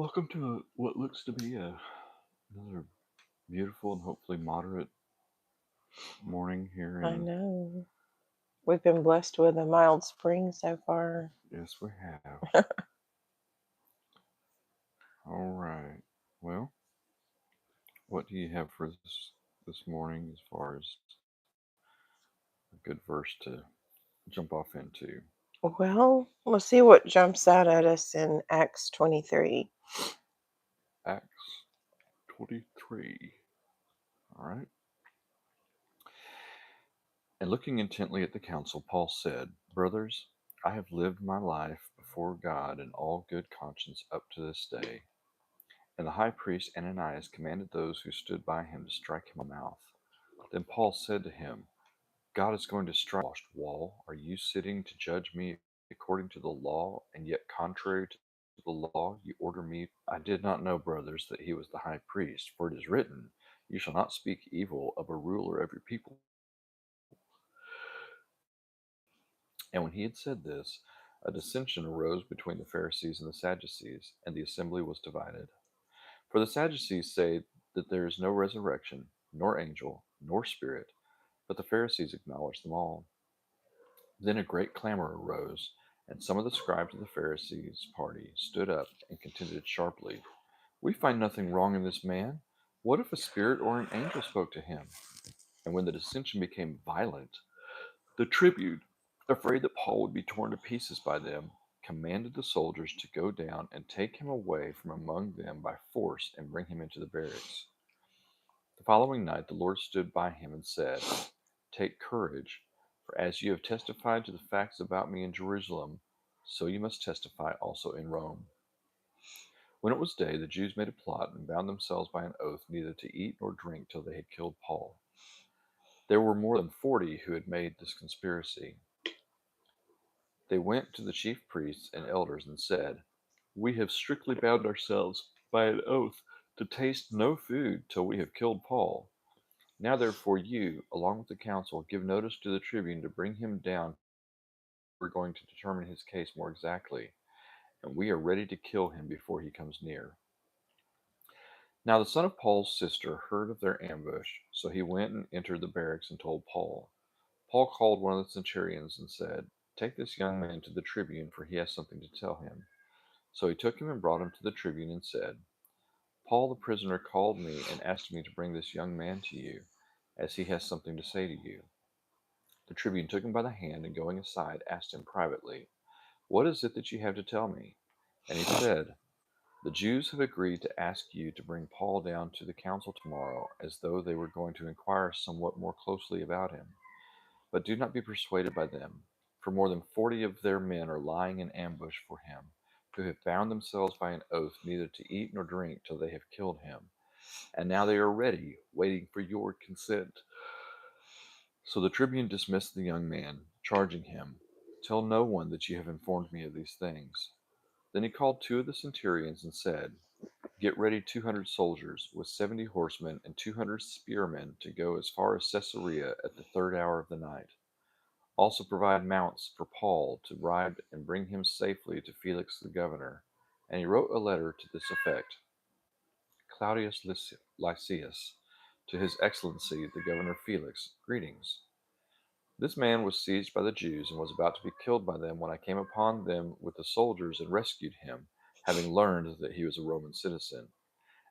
Welcome to what looks to be another beautiful and hopefully moderate morning here I in. know. We've been blessed with a mild spring so far. Yes, we have. All right. Well, what do you have for this morning as far as a good verse to jump off into? Well, we'll see what jumps out at us in Acts 23. Acts 23. All right. And looking intently at the council, Paul said, "Brothers, I have lived my life before God in all good conscience up to this day." And the high priest Ananias commanded those who stood by him to strike him on the mouth. Then Paul said to him, "God is going to strike the whitewashed wall. Are you sitting to judge me according to the law, and yet contrary to the law you order me? I did not know, brothers, that he was the high priest, for it is written, 'You shall not speak evil of a ruler of your people.'" And when he had said this, a dissension arose between the Pharisees and the Sadducees, and the assembly was divided. For the Sadducees say that there is no resurrection, nor angel, nor spirit, but the Pharisees acknowledge them all. Then a great clamor arose, and some of the scribes of the Pharisees' party stood up and contended sharply. "We find nothing wrong in this man. What if a spirit or an angel spoke to him?" And when the dissension became violent, the tribune, afraid that Paul would be torn to pieces by them, commanded the soldiers to go down and take him away from among them by force and bring him into the barracks. The following night the Lord stood by him and said, "Take courage, for as you have testified to the facts about me in Jerusalem, so you must testify also in Rome." When it was day, the Jews made a plot and bound themselves by an oath neither to eat nor drink till they had killed Paul. There were more than 40 who had made this conspiracy. They went to the chief priests and elders and said, "We have strictly bound ourselves by an oath to taste no food till we have killed Paul. Now therefore you, along with the council, give notice to the tribune to bring him down. We're going to determine his case more exactly, and we are ready to kill him before he comes near." Now the son of Paul's sister heard of their ambush, so he went and entered the barracks and told Paul. Paul called one of the centurions and said, "Take this young man to the tribune, for he has something to tell him." So he took him and brought him to the tribune and said, "Paul the prisoner called me and asked me to bring this young man to you, as he has something to say to you." The tribune took him by the hand, and going aside, asked him privately, "What is it that you have to tell me?" And he said, "The Jews have agreed to ask you to bring Paul down to the council tomorrow, as though they were going to inquire somewhat more closely about him. But do not be persuaded by them, for more than 40 of their men are lying in ambush for him, who have bound themselves by an oath neither to eat nor drink till they have killed him. And now they are ready, waiting for your consent." So the tribune dismissed the young man, charging him, "Tell no one that you have informed me of these things." Then he called two of the centurions and said, "Get ready 200 soldiers, with 70 horsemen and 200 spearmen, to go as far as Caesarea at the third hour of the night. Also provide mounts for Paul to ride and bring him safely to Felix the governor." And he wrote a letter to this effect: "Claudius Lysias, to his excellency the governor Felix, greetings. This man was seized by the Jews and was about to be killed by them when I came upon them with the soldiers and rescued him, having learned that he was a Roman citizen.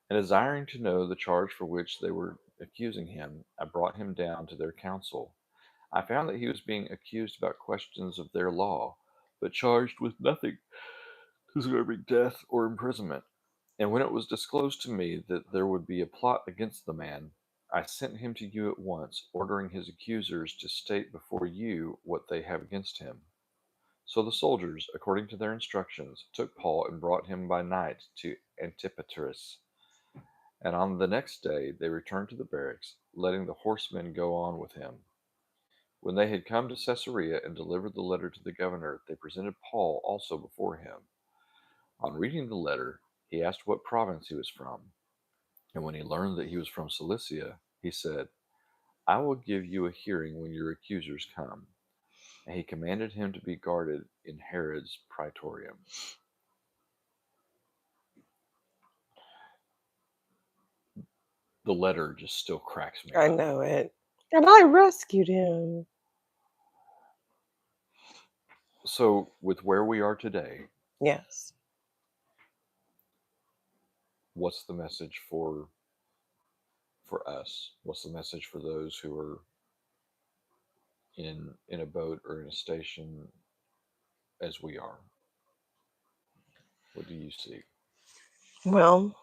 And desiring to know the charge for which they were accusing him, I brought him down to their council. I found that he was being accused about questions of their law, but charged with nothing deserving death or imprisonment. And when it was disclosed to me that there would be a plot against the man, I sent him to you at once, ordering his accusers to state before you what they have against him." So the soldiers, according to their instructions, took Paul and brought him by night to Antipatris. And on the next day they returned to the barracks, letting the horsemen go on with him. When they had come to Caesarea and delivered the letter to the governor, they presented Paul also before him. On reading the letter, he asked what province he was from. And when he learned that he was from Cilicia, he said, "I will give you a hearing when your accusers come." And he commanded him to be guarded in Herod's praetorium. the letter just still cracks me I up. know it. And I rescued him. So, with where we are today, Yes. what's the message for us? What's the message for those who are in a boat or in a station as we are? What do you see? Well,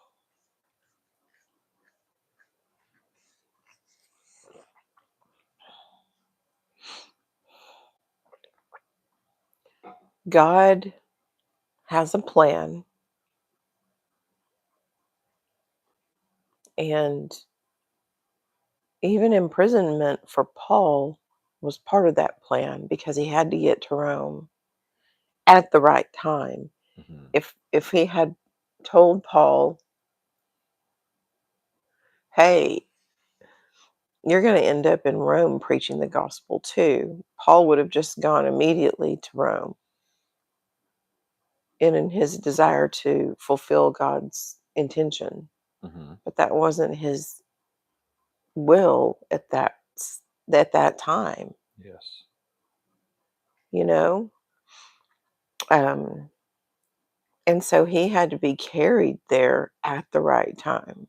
God has a plan, and even imprisonment for Paul was part of that plan because he had to get to Rome at the right time. Hmm. If he had told Paul, "Hey, you're going to end up in Rome preaching the gospel too," Paul would have just gone immediately to Rome and in his desire to fulfill God's intention. Hmm. But that wasn't his will at that time, Yes. you know? Um, and so he had to be carried there at the right time.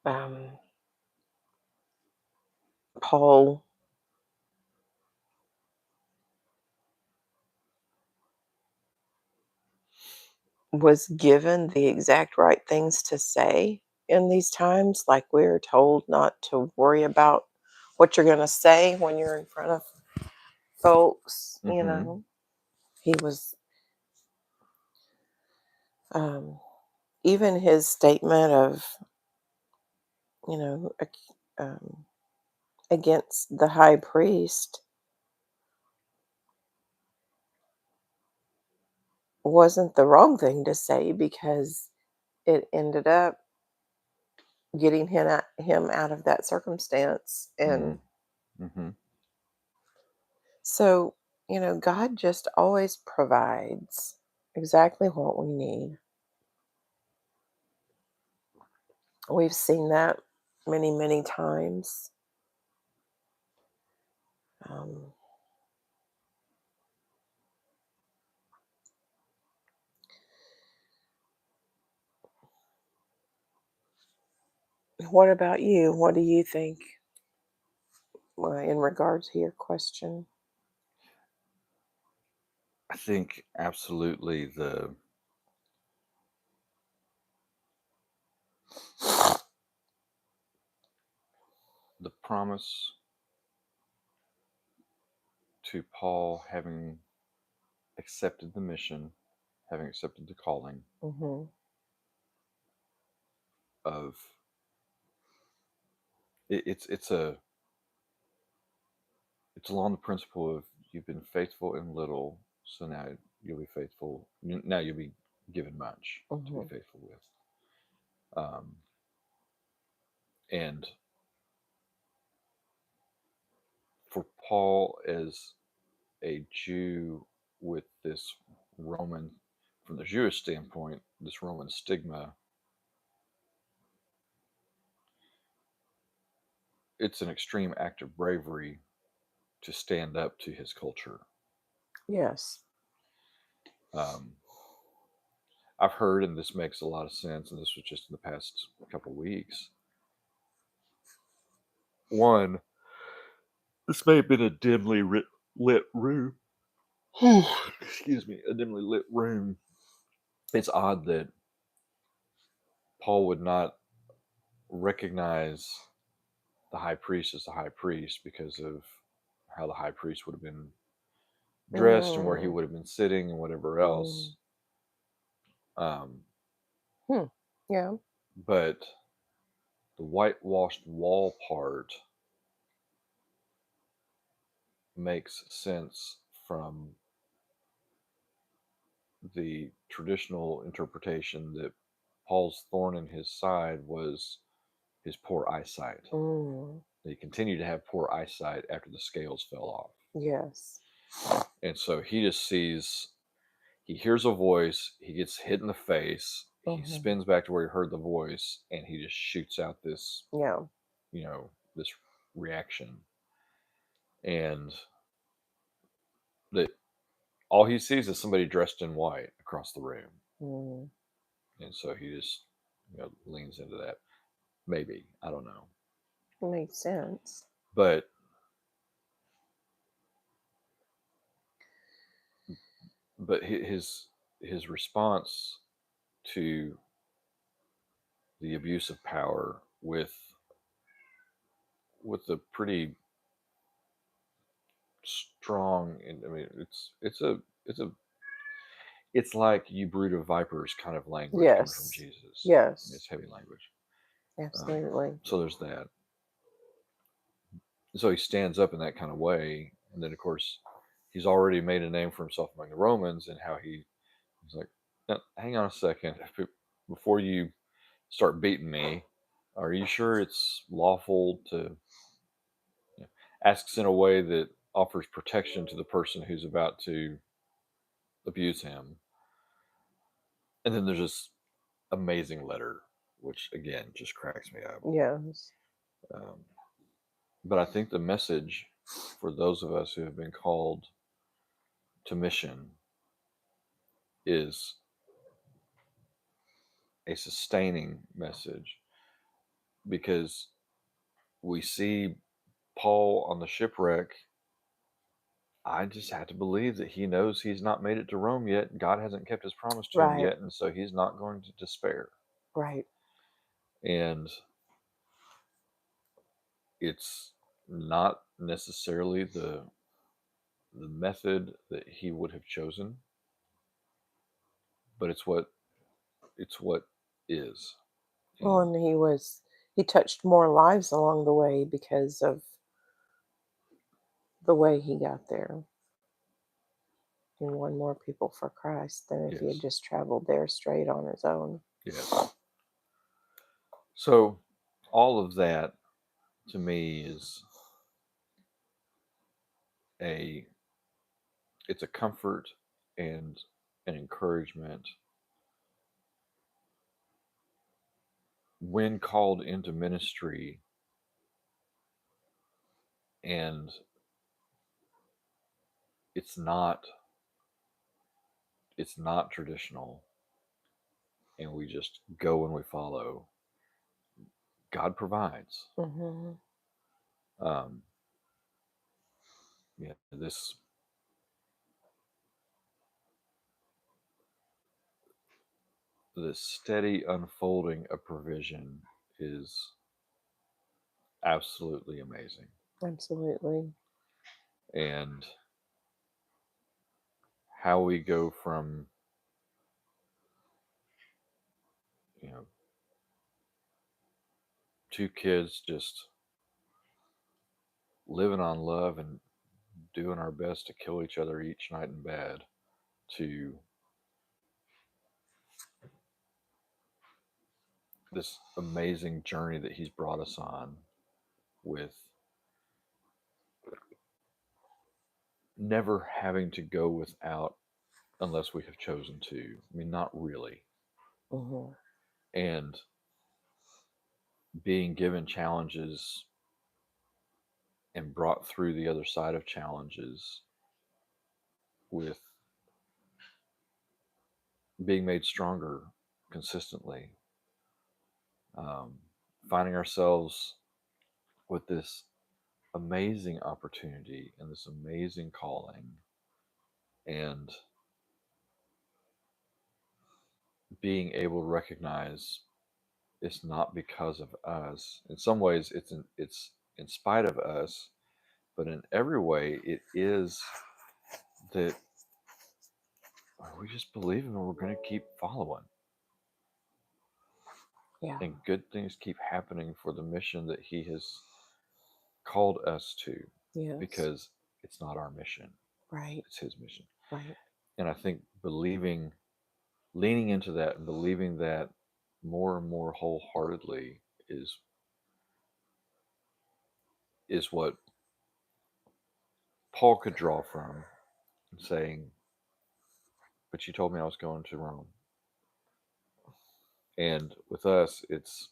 Um, Paul was given the exact right things to say in these times. Like we're told not to worry about what you're going to say when you're in front of folks, you Hmm. know. He was, um, even his statement of, you know, against the high priest wasn't the wrong thing to say because it ended up getting him out of that circumstance. And Hmm. so, you know, God just always provides exactly what we need. We've seen that many, many times. Um, what about you? What do you think in regards to your question? I think absolutely the promise to Paul having accepted the mission, having accepted the calling Hmm. of it's it's along the principle of you've been faithful in little, so now you'll be faithful. Now you'll be given much to be Hmm. faithful with. And for Paul as a Jew with this Roman, from the Jewish standpoint, this Roman stigma, it's an extreme act of bravery to stand up to his culture. Yes. Um, I've heard, and this makes a lot of sense, and this was just in the past couple of weeks. One, this may have been a dimly lit room. Excuse me, a dimly lit room. It's odd that Paul would not recognize the high priest as the high priest because of how the high priest would have been dressed and where he Mm, would have been sitting and whatever mm, else. Um, hmm. Yeah. but the whitewashed wall part makes sense from the traditional interpretation that Paul's thorn in his side was his poor eyesight. Mm, He continued to have poor eyesight after the scales fell off. yes. And so he just sees, he hears a voice, he gets hit in the face, he spins back to where he heard the voice, and he just shoots out this, Yeah. this reaction, and that all he sees is somebody dressed in white across the room, Mm. and so he just leans into that. Maybe, I don't know, Makes sense. but his response to the abuse of power with a pretty strong, and I mean it's like you brood of vipers kind of language coming from Yes. Jesus. Yes. It's heavy language. Absolutely. So there's that. So he stands up in that kind of way, and then of course he's already made a name for himself among the Romans, and how he's like, "Now, hang on a second, before you start beating me, are you sure it's lawful to," asks in a way that offers protection to the person who's about to abuse him. And then there's this amazing letter, which again just cracks me up. Yes. Um, but I think the message for those of us who have been called to mission is a sustaining message, because we see Paul on the shipwreck. I just have to believe that he knows he's not made it to Rome yet. God hasn't kept his promise to him Right. yet, and so he's not going to despair. Right. And it's not necessarily the method that he would have chosen, but it's what is. Well, And and he touched more lives along the way because of the way he got there. He won more people for Christ than if he had yes, just traveled there straight on his own. yes. So all of that to me is a it's a comfort and an encouragement when called into ministry, and it's not it's not traditional, and we just go and we follow. God provides. Hmm. um yeah, this steady unfolding of provision is absolutely amazing. Absolutely. And how we go from, you know, two kids just living on love and doing our best to kill each other each night in bed, to this amazing journey that he's brought us on, with never having to go without unless we have chosen to. I mean, not really. Hmm. And being given challenges and brought through the other side of challenges with being made stronger consistently, um, finding ourselves with this amazing opportunity and this amazing calling, and being able to recognize it's not because of us. In some ways, it's in spite of us, but in every way, it is that we just believe him and we're going to keep following, Yeah. and good things keep happening for the mission that he has called us to, Yes. because it's not our mission, Right. it's his mission. Right. And I think leaning into that and believing that more and more wholeheartedly is what Paul could draw from, saying, "But you told me I was going to Rome." And with us, it's,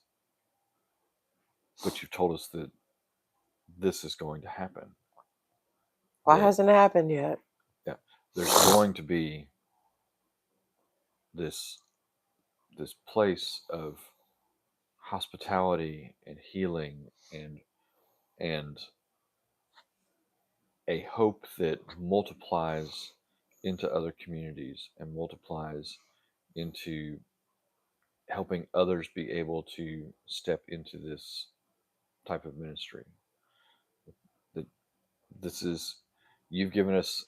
but you've told us that this is going to happen. Why That, hasn't it happened yet? yeah, there's going to be this place of hospitality and healing and a hope that multiplies into other communities and multiplies into helping others be able to step into this type of ministry. That this is, you've given us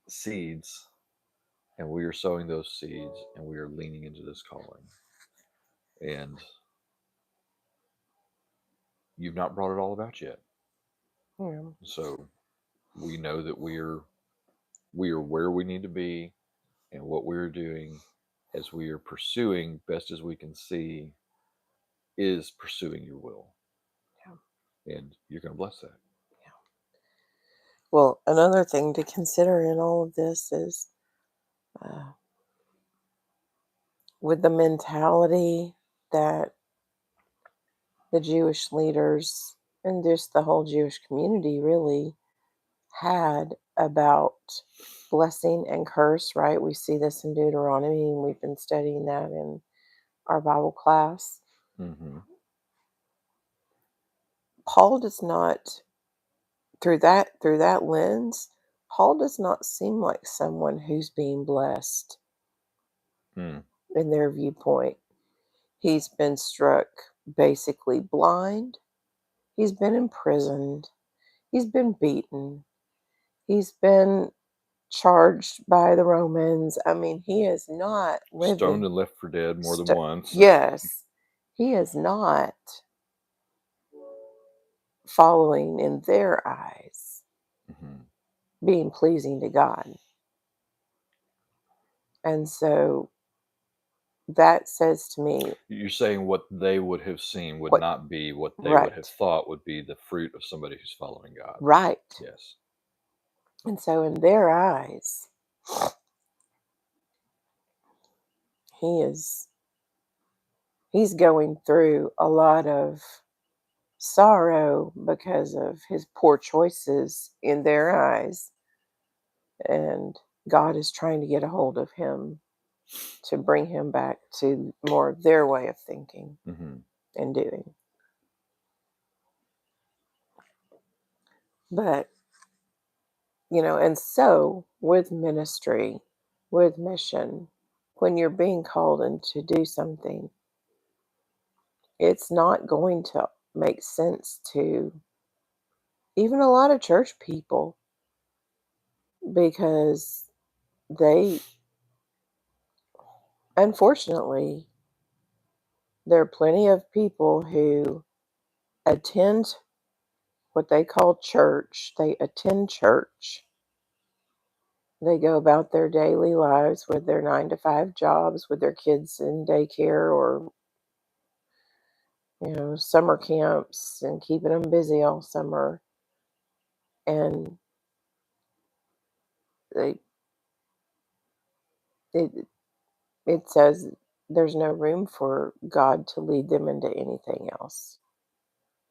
seeds, and we are sowing those seeds, and we are leaning into this calling. And you've not brought it all about yet. Yeah. So we know that we are where we need to be, and what we're doing as we are pursuing best as we can see is pursuing your will. Yeah. And you're going to bless that. Yeah. Well, another thing to consider in all of this is uh, with the mentality that the Jewish leaders and just the whole Jewish community really had about blessing and curse, right? We see this in Deuteronomy, and we've been studying that in our Bible class. Mm-hmm. Paul does not, through that lens, Paul does not seem like someone who's being blessed Mm. in their viewpoint. He's been struck basically blind. He's been imprisoned. He's been beaten. He's been charged by the Romans. I mean, he is not Stoned living. and left for dead more than once. Yes, he is not following in their eyes, Mm-hmm. being pleasing to God. And so that says to me, You're saying what they would have seen would what, not be what they would have right, thought would be the fruit of somebody who's following God. right. Yes. And so in their eyes, he is, he's going through a lot of sorrow because of his poor choices in their eyes. And God is trying to get a hold of him to bring him back to more of their way of thinking Mm-hmm. and doing. But, and so with ministry, with mission, when you're being called in to do something, it's not going to make sense to even a lot of church people, because they, unfortunately, there are plenty of people who attend what they call church. They attend church. They go about their daily lives with their 9 to 5 jobs, with their kids in daycare or, summer camps and keeping them busy all summer. And they, it, it says there's no room for God to lead them into anything else.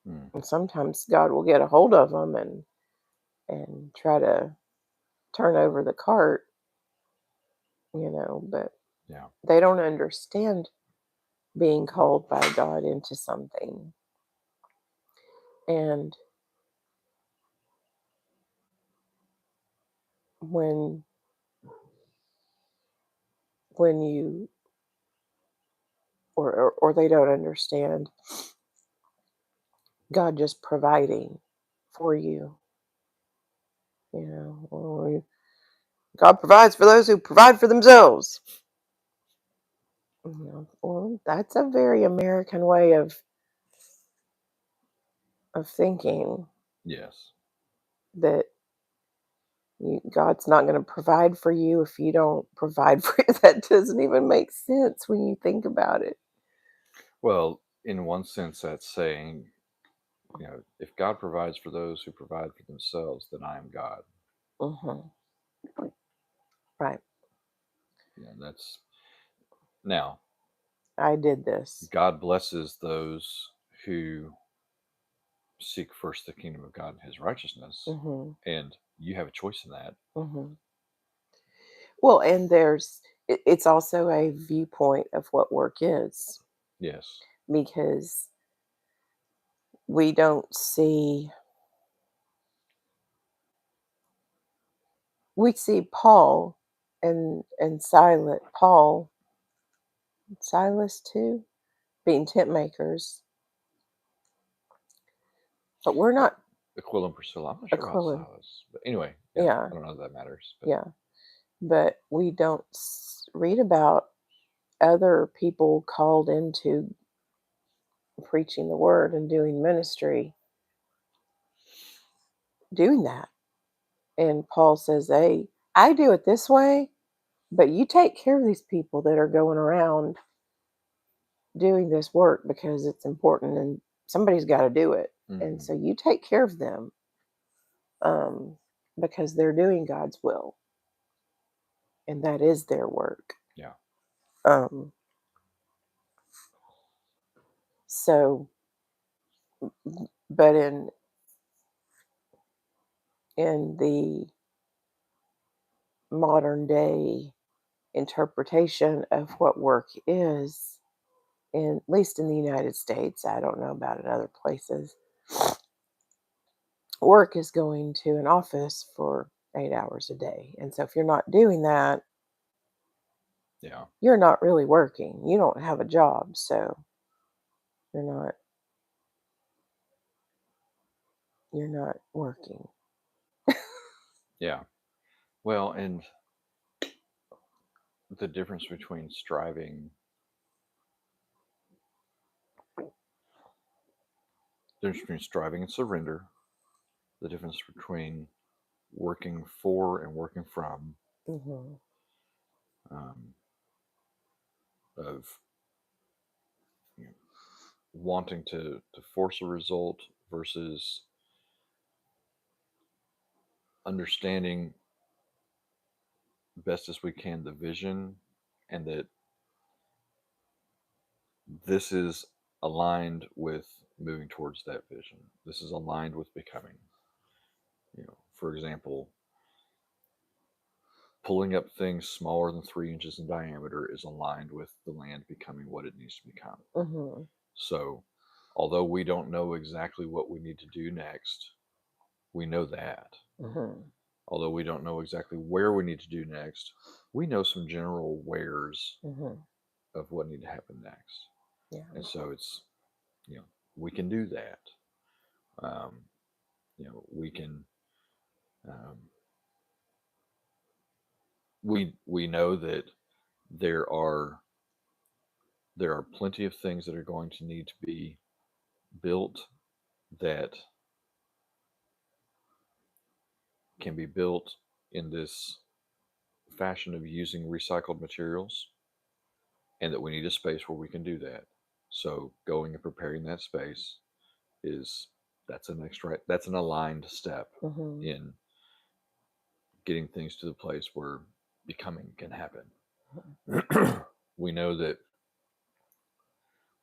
Mm. And sometimes God will get a hold of them and try to turn over the cart, but Yeah. they don't understand being called by God into something. And when you or they don't understand God just providing for you, or God provides for those who provide for themselves. Well, that's a very American way of thinking, Yes. that God's not going to provide for you if you don't provide for you. That doesn't even make sense when you think about it. Well, in one sense, that's saying, if God provides for those who provide for themselves, then I am God. Hmm. Right. That's now. I did this. God blesses those who seek first the kingdom of God and his righteousness. Hmm. And you have a choice in that. Hmm. Well, and it's also a viewpoint of what work is, Yes. because we don't see, we see Paul and Silas too, being tent makers, but we're not Aquila and Priscilla. I'm not sure about Aquila. Silas. But anyway, yeah, Yeah, I don't know if that matters. But yeah. But we don't read about other people called into preaching the word and doing ministry doing that. And Paul says, hey, I do it this way, but you take care of these people that are going around doing this work because it's important and somebody's got to do it. And so you take care of them, um, because they're doing God's will and that is their work. yeah. Um, so, but in the modern day interpretation of what work is, in, at least in the United States, I don't know about in other places, work is going to an office for 8 hours a day. And so if you're not doing that, Yeah. you're not really working. You don't have a job, so you're not working. Yeah. Well, and the difference between striving, and surrender, the difference between working for and working from, Hmm. um, of you know, wanting to force a result versus understanding best as we can the vision, and that this is aligned with moving towards that vision. This is aligned with becoming. For example, pulling up things smaller than 3 inches in diameter is aligned with the land becoming what it needs to become. Hmm. So, although we don't know exactly what we need to do next, we know that. Hmm. Although we don't know exactly where we need to do next, we know some general wheres Hmm. of what need to happen next. Yeah. And so it's, you know, we can do that. Um, we can, um, we know that there are plenty of things that are going to need to be built that can be built in this fashion of using recycled materials, and that we need a space where we can do that. So going and preparing that space is that's an extra that's an aligned step Hmm. in getting things to the place where becoming can happen. We know that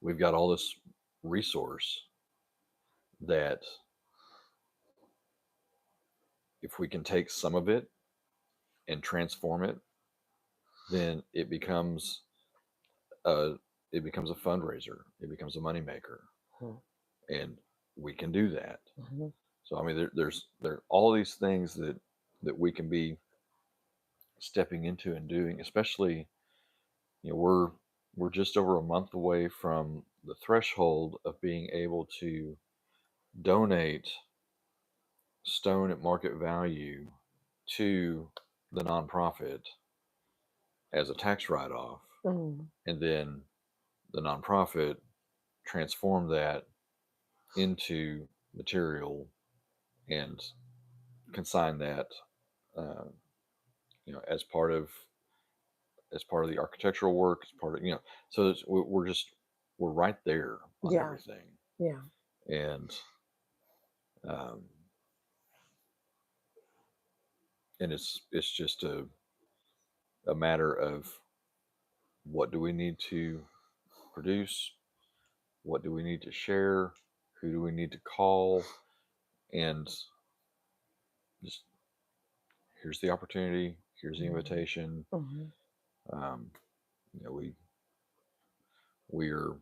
we've got all this resource that if we can take some of it and transform it, then a it becomes a fundraiser, it becomes a moneymaker, Hmm. and we can do that. Hmm. So I mean, there are all these things that we can be stepping into and doing. Especially, we're just over a month away from the threshold of being able to donate stone at market value to the nonprofit as a tax write-off, Hmm. and then the nonprofit transform that into material and consign that, uh, as part of the architectural work, as part of so we're right there on Yeah. everything. Yeah. And um, it's just a matter of what do we need to produce? What do we need to share? Who do we need to call? And just here's the opportunity. Here's the invitation. Mm-hmm. Um, we are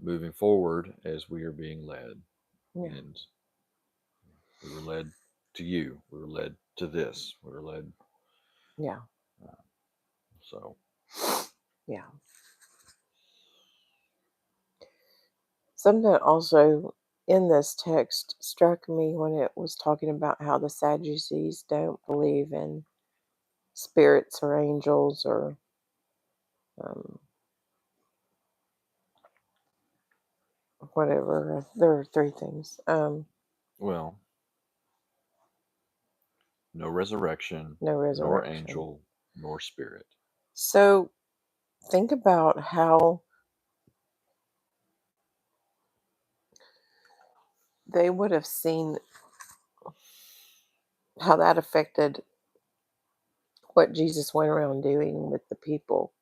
moving forward as we are being led, Yeah. and we were led to you. We were led to this. We were led. Yeah. Uh, so Yeah. Something also in this text struck me when it was talking about how the Sadducees don't believe in spirits or angels or um, whatever. There are three things. well, no resurrection, No nor resurrection. angel, nor spirit. So think about how they would have seen how that affected what Jesus went around doing with the people.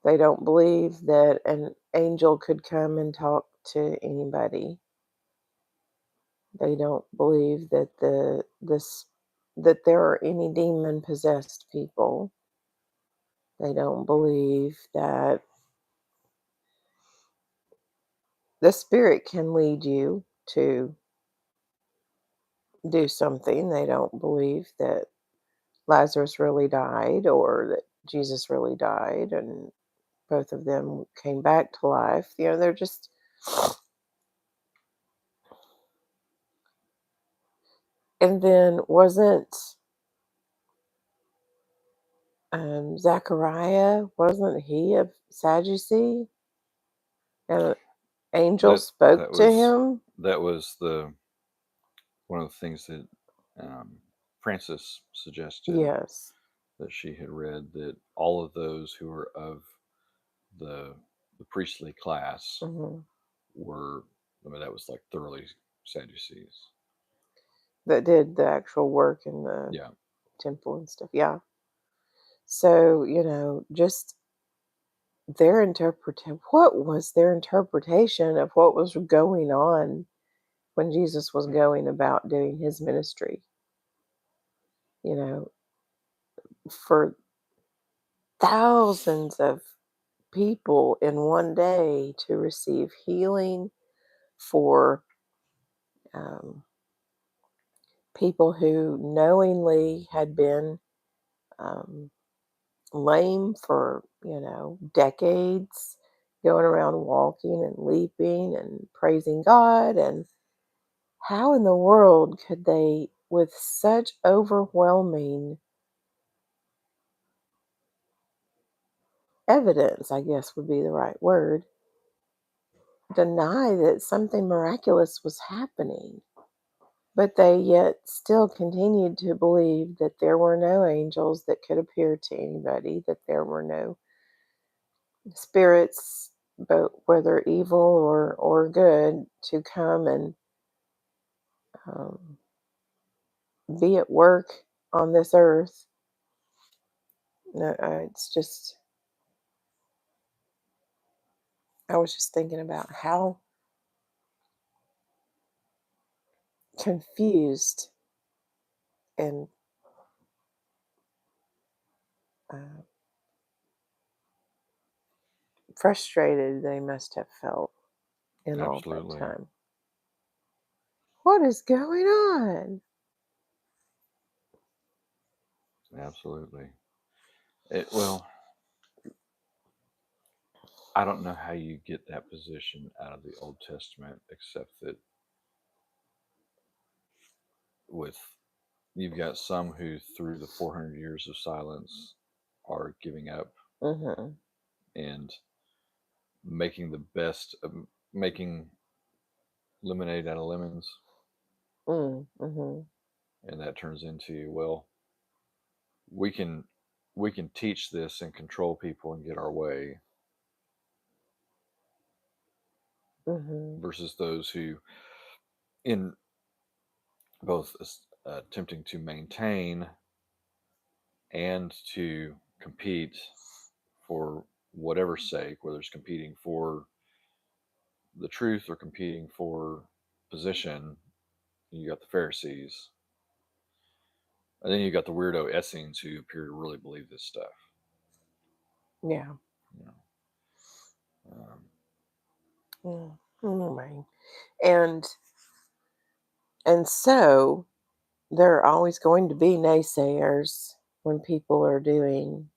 They don't believe that an angel could come and talk to anybody. They don't believe that that there are any demon possessed people. They don't believe that the spirit can lead you to do something. They don't believe that Lazarus really died or that Jesus really died and both of them came back to life. They're just, and then wasn't Zachariah, wasn't he a Sadducee? And an angel That spoke that to was him? that was the one of the things that Frances suggested Yes. that she had read, that all of those who were of the the priestly class Hmm. were, I mean, that was like thoroughly Sadducees. That did the actual work in the Yeah, temple and stuff. Yeah. So, just what was their interpretation of what was going on when Jesus was going about doing his ministry? You know, for thousands of people in one day to receive healing, for um, people who knowingly had been um, lame for, decades, going around walking and leaping and praising God. And how in the world could they, with such overwhelming evidence, I guess would be the right word, deny that something miraculous was happening? But they yet still continued to believe that there were no angels that could appear to anybody, that there were no spirits, but whether evil or good, to come and um, be at work on this earth. No, it's just, I was just thinking about how confused and uh, frustrated they must have felt in all that absolutely, time. What is going on? absolutely. Well, I don't know how you get that position out of the Old Testament, except that with you've got some who, through the 400 years of silence, are giving up Mm-hmm. and making the best of making lemonade out of lemons, Mm-hmm. and that turns into, well, we can we can teach this and control people and get our way, Mm-hmm. versus those who, in both attempting to maintain and to compete for whatever's sake, whether it's competing for the truth or competing for position. You got the Pharisees, and then you got the weirdo Essenes who appear to really believe this stuff. Yeah. You know, Anyway, and so there are always going to be naysayers when people are doing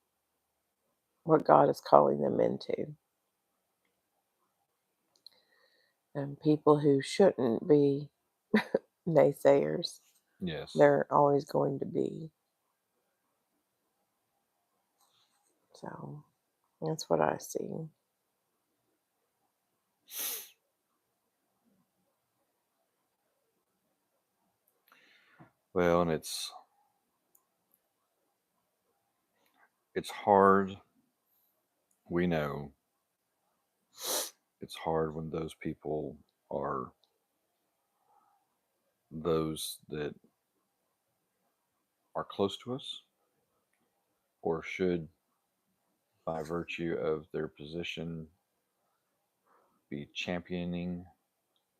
what God is calling them into. And people who shouldn't be naysayers, yes. they're always going to be. So that's what I see. Well, and it's hard. We know it's hard when those people are those that are close to us or should, by virtue of their position, be championing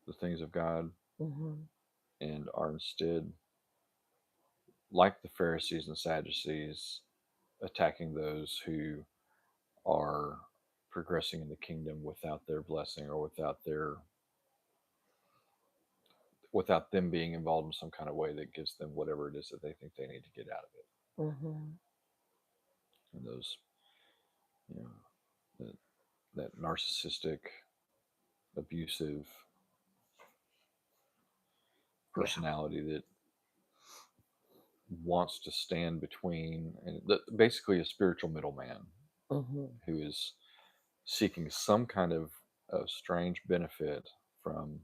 the things of God Hmm. and are instead, like the Pharisees and Sadducees, attacking those who are progressing in the kingdom without their blessing or without them being involved in some kind of way that gives them whatever it is that they think they need to get out of it. Hmm. And those, you know, that, that narcissistic, abusive Yeah. personality that wants to stand between, and basically a spiritual middleman Hmm. who is seeking some kind of strange benefit from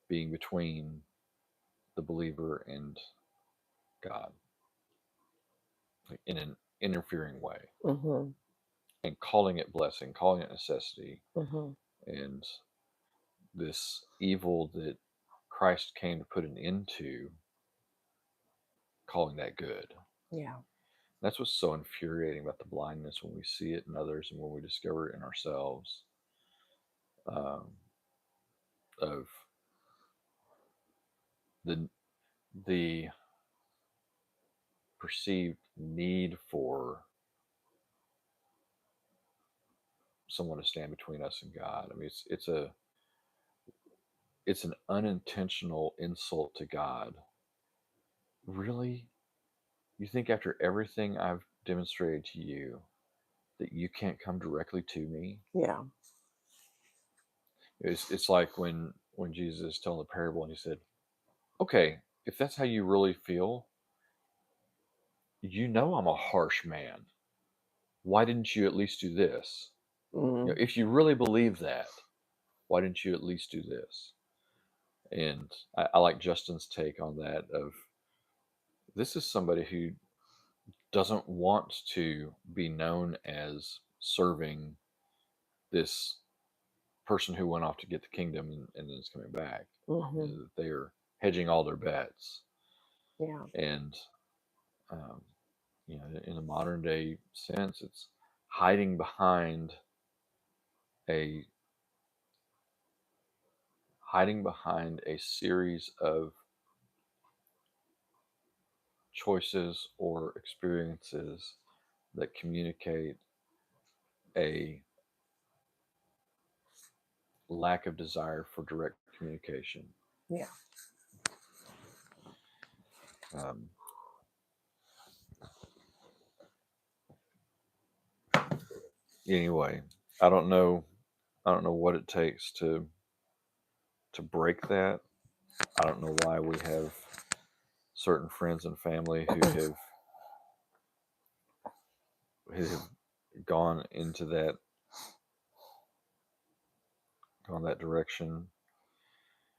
being between the believer and God, like in an interfering way, Hmm. and calling it blessing, calling it necessity, Hmm. and this evil that Christ came to put an end to, calling that good. Yeah. That's what's so infuriating about the blindness when we see it in others and when we discover it in ourselves, um, of the the perceived need for someone to stand between us and God. I mean, it's an unintentional insult to God. Really, you think after everything I've demonstrated to you that you can't come directly to me? Yeah. It's like when Jesus is telling the parable and he said, "Okay, if that's how you really feel, you know I'm a harsh man. Why didn't you at least do this? You know, Mm. if you really believe that, why didn't you at least do this?" And I like Justin's take on that. Of this is somebody who doesn't want to be known as serving this person who went off to get the kingdom and then is coming back. You Hmm. know, that they are hedging all their bets, Yeah. and um, you know, in a modern day sense, it's hiding behind a series of choices or experiences that communicate a lack of desire for direct communication. Yeah. Um, anyway, I don't know. I don't know what it takes to break that. I don't know why we have certain friends and family who have gone into that direction.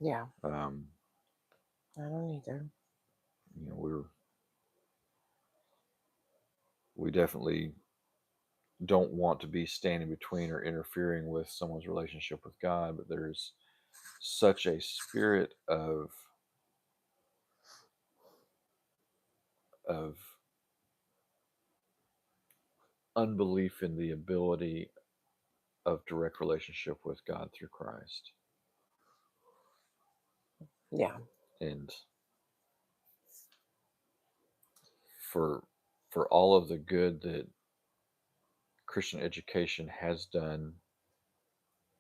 Yeah. Um, I don't either. you know, we definitely don't want to be standing between or interfering with someone's relationship with God, but there's such a spirit of unbelief in the ability of direct relationship with God through Christ. Yeah. And for all of the good that Christian education has done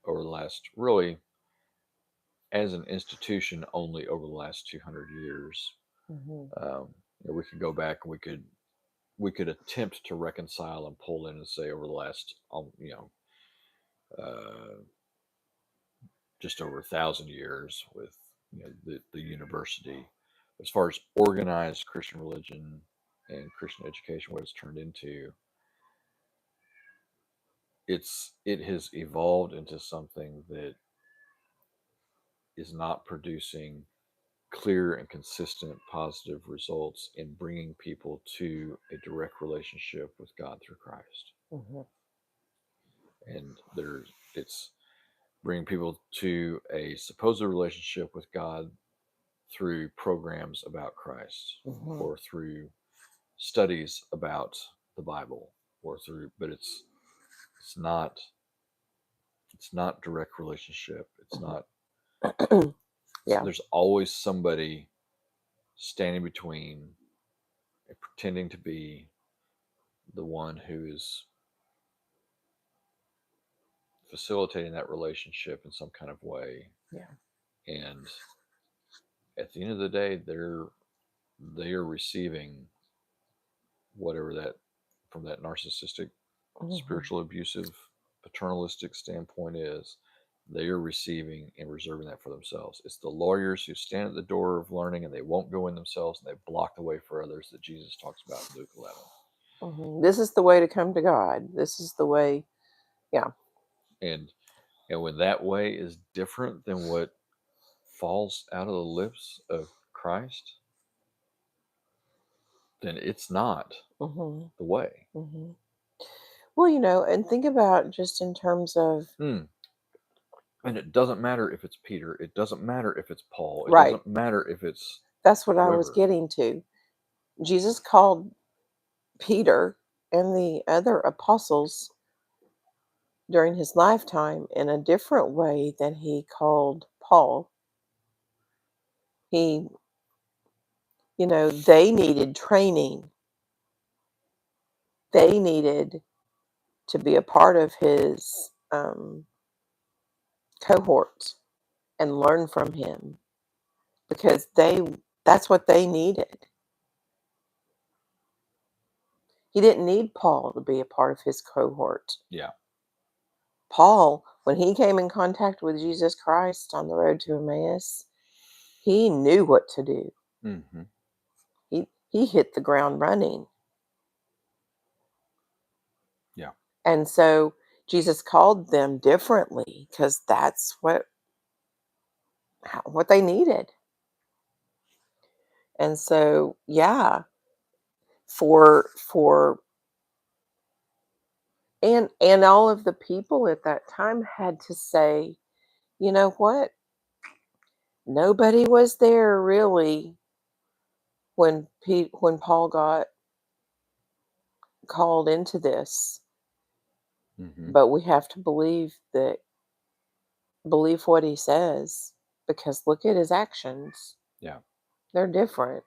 over the last, really, as an institution, only over the last 200 years. Hmm. We could go back and we could attempt to reconcile and pull in and say over the last, uh, just over 1,000 years with the university, as far as organized Christian religion and Christian education, what it's turned into, it has evolved into something that is not producing clear and consistent positive results in bringing people to a direct relationship with God through Christ. Hmm. And it's bringing people to a supposed relationship with God through programs about Christ, Hmm. or through studies about the Bible, but it's not it's not direct relationship. It's Hmm. not. Yeah. There's always somebody standing between and pretending to be the one who is facilitating that relationship in some kind of way. Yeah. And at the end of the day, they are receiving whatever that, from that narcissistic, Hmm. spiritual, abusive, paternalistic standpoint is, they are receiving and reserving that for themselves. It's the lawyers who stand at the door of learning and they won't go in themselves, and they block the way for others, that Jesus talks about in Luke 11. Hmm. This is the way to come to God. This is the way. Yeah. And when that way is different than what falls out of the lips of Christ, then it's not Hmm. the way. Hmm. Well, and think about just in terms of, Mm. And it doesn't matter if it's Peter. It doesn't matter if it's Paul. It right. doesn't matter if it's That's what I was whoever. getting to. Jesus called Peter and the other apostles during his lifetime in a different way than he called Paul. He, they needed training. They needed to be a part of his cohorts and learn from him because that's what they needed. He didn't need Paul to be a part of his cohort. Yeah. Paul, when he came in contact with Jesus Christ on the road to Emmaus, he knew what to do. Mm-hmm. He hit the ground running. Yeah. And so Jesus called them differently because that's what they needed. And so, yeah, for and all of the people at that time had to say, you know what? Nobody was there really when Paul got called into this, Mm-hmm. but we have to believe what he says because look at his actions. Yeah. They're different.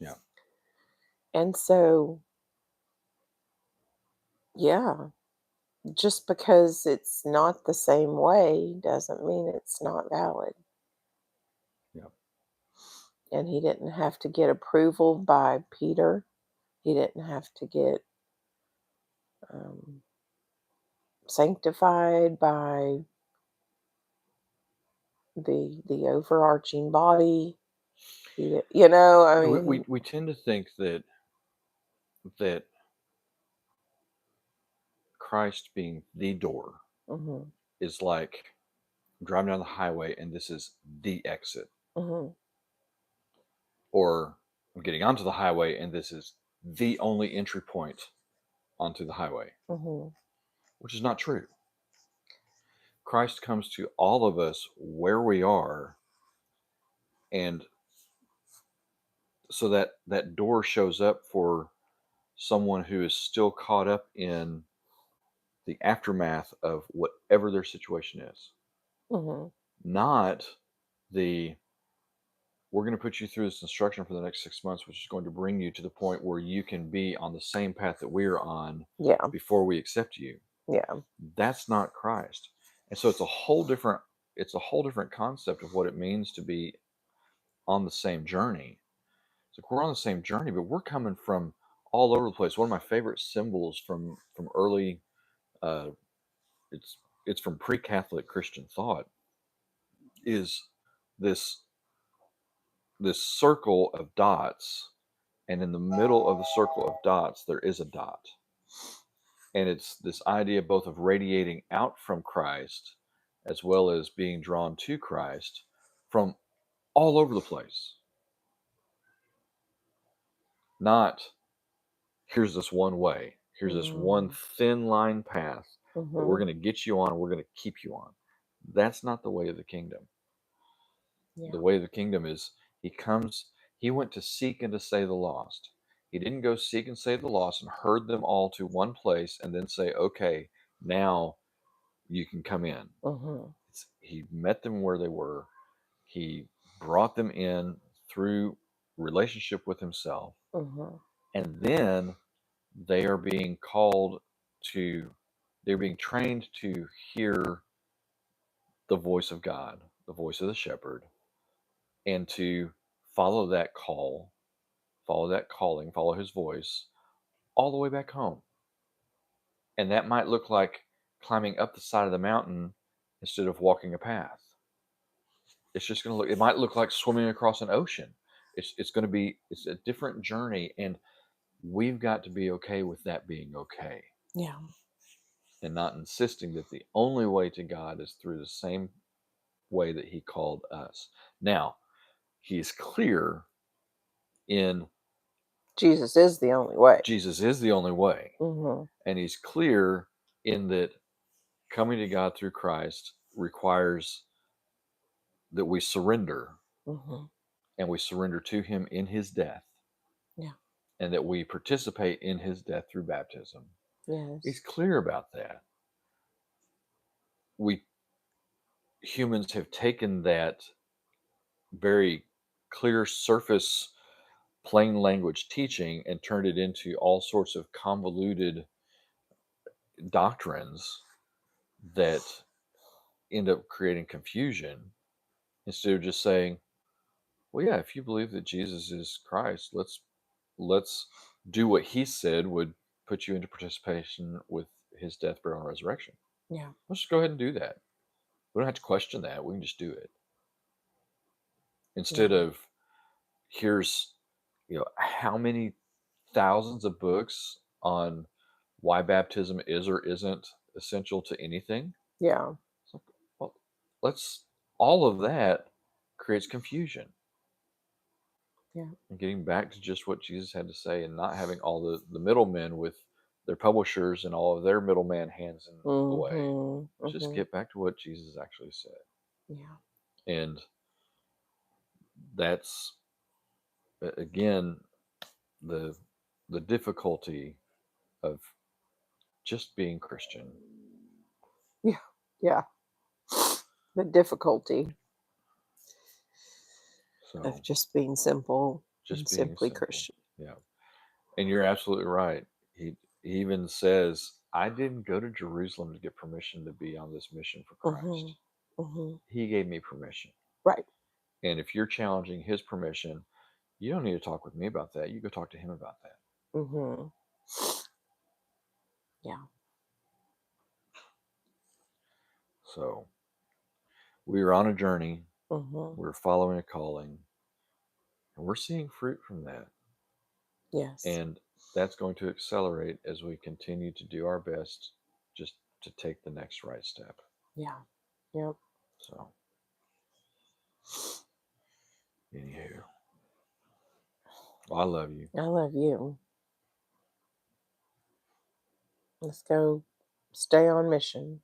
Yeah. And so, yeah, just because it's not the same way doesn't mean it's not valid. Yeah. And he didn't have to get approval by Peter. He didn't have to get um, sanctified by the overarching body. I We mean, we tend to think that Christ being the door mhm, is like driving down the highway and this is the exit, mhm, or I'm getting onto the highway and this is the only entry point onto the highway, mhm, which is not true. Christ comes to all of us where we are, and so that door shows up for someone who is still caught up in the aftermath of whatever their situation is, Mhm. not the we're going to put you through this instruction for the next 6 months, which is going to bring you to the point where you can be on the same path that we're on Yeah. before we accept you. Yeah. That's not Christ. And so it's a whole different concept of what it means to be on the same journey. It's like we're on the same journey, but we're coming from all over the place. One of my favorite symbols from early uh, it's it's from pre-Catholic Christian thought is this this circle of dots, and in the middle of the circle of dots there is a dot, and it's this idea both of radiating out from Christ as well as being drawn to Christ from all over the place. Not here's this one way, here's this one Mm. thin line path that we're Mhm. going to get you on, we're going to keep you on. That's not the way of the kingdom. The Yeah. way of the kingdom is he went to seek and to save the lost. He didn't go seek and save the lost and herd them all to one place and then say, okay, now you can come in. Mhm. He met them where they were. He brought them in through relationship with himself. Mhm. And then they are being called to, they're being trained to hear the voice of God, the voice of the shepherd, and to follow that call, follow that calling, follow his voice all the way back home. And that might look like climbing up the side of the mountain instead of walking a path. It's just going to look, it might look like swimming across an ocean. It's going to be, it's a different journey. And we've got to be okay with that being okay, Yeah. and not insisting that the only way to God is through the same way that he called us. Now, he's clear in Jesus is the only way. Jesus is the only way. Mhm. And he's clear in that coming to God through Christ requires that we surrender, Mhm. and we surrender to him in his death, Yeah. and that we participate in his death through baptism. He's Yes. clear about that. We humans have taken that very clear surface plain language teaching and turned it into all sorts of convoluted doctrines that end up creating confusion, instead of just saying, well, yeah, if you believe that Jesus is Christ, let's do what he said would put you into participation with his death, burial, and resurrection. Yeah. Let's just go ahead and do that. We don't have to question that. We can just do it. Instead Yeah. of here's how many thousands of books on why baptism is or isn't essential to anything. Yeah. So, well, let's all of that creates confusion. Yeah. And getting back to just what Jesus had to say, and not having all the middlemen with their publishers and all of their middleman hands in the way. Mhm. Just Mhm. get back to what Jesus actually said. Yeah. And that's again the the difficulty of just being Christian. Yeah. Yeah. The difficulty of So just being simple and just being simply simple. Christian. Yeah. And you're absolutely right. He even says, I didn't go to Jerusalem to get permission to be on this mission for Mhm. Christ. Mhm. He gave me permission. Right. And if you're challenging his permission, you don't need to talk with me about that. You go talk to him about that. Mhm. Yeah. So we are on a journey. Mhm. We're following a calling, and we're seeing fruit from that. Yes. And that's going to accelerate as we continue to do our best just to take the next right step. Yeah. Yep. So, anywho, well, I love you. I love you. Let's go stay on mission.